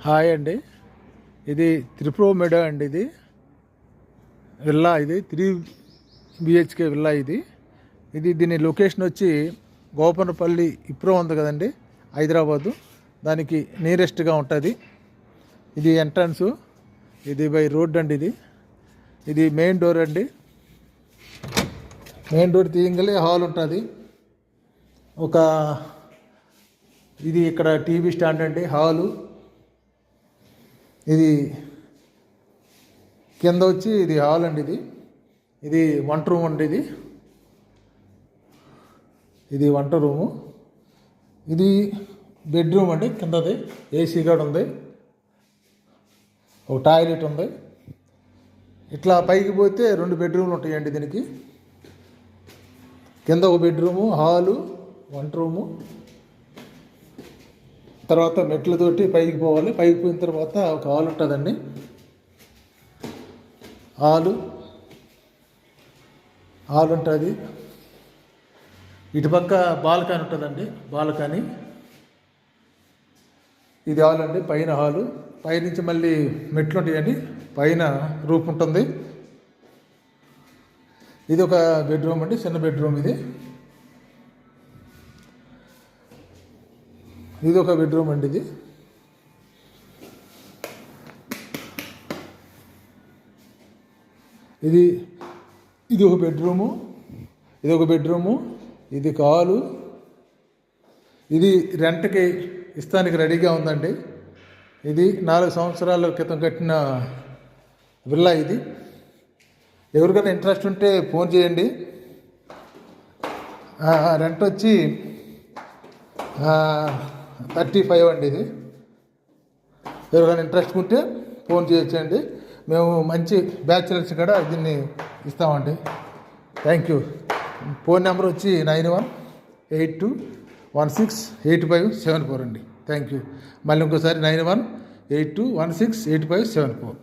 Hi అండి. ఇది త్రిపుర మెడో అండి. ఇది విల్లా, ఇది 3 BHK విల్లా. దీని లొకేషన్ వచ్చి గోపనపల్లి ఇప్రో ఉంది కదండి, హైదరాబాదు. దానికి నియరెస్ట్గా ఉంటుంది. ఇది ఎంట్రన్సు, ఇది బై రోడ్ అండి. ఇది మెయిన్ డోర్ అండి. మెయిన్ డోర్ తీయగలే హాల్ ఉంటుంది. ఇది ఇక్కడ టీవీ స్టాండ్ అండి, హాలు. ఇది కింద వచ్చి ఇది హాల్ అండి. ఇది వంట రూమ్ అండి. ఇది వంట రూము. ఇది బెడ్రూమ్ అండి. కిందది ఏసీ కూడా ఉంది, ఒక టాయిలెట్ ఉంది. ఇట్లా పైకి పోతే 2 బెడ్రూమ్లు ఉంటాయండి దీనికి. కింద ఒక బెడ్రూము, హాలు, వంట రూము. తర్వాత మెట్లతోటి పైకి పోవాలి. పైకి పోయిన తర్వాత ఒక హాల్ ఉంటుందండి. హాల్ ఉంటుంది. ఇటుపక్క బాల్కనీ ఉంటుందండి, బాల్కనీ. ఇది హాల్ అండి, పైన హాలు. పైనుంచి మళ్ళీ మెట్లు ఉంటాయండి, పైన రూప్ ఉంటుంది. ఇది ఒక బెడ్రూమ్ అండి, చిన్న బెడ్రూమ్. ఇది ఒక బెడ్రూమ్ అండి. ఇది ఒక బెడ్రూము. ఇది హాలు. ఇది రెంట్కి ఇస్తానికి రెడీగా ఉందండి. ఇది 4 సంవత్సరాల క్రితం కట్టిన విల్లా. ఎవరికైనా ఇంట్రెస్ట్ ఉంటే ఫోన్ చేయండి. రెంట్ వచ్చి 35 అండి. ఎవరికైనా ఇంట్రెస్ట్ ఉంటే ఫోన్ చేయొచ్చండి. మేము మంచి బ్యాచులర్స్ కూడా దీన్ని ఇస్తామండి. Thank you. ఫోన్ నెంబర్ వచ్చి 9182168574 అండి. Thank you. మళ్ళీ ఇంకోసారి 9182168574.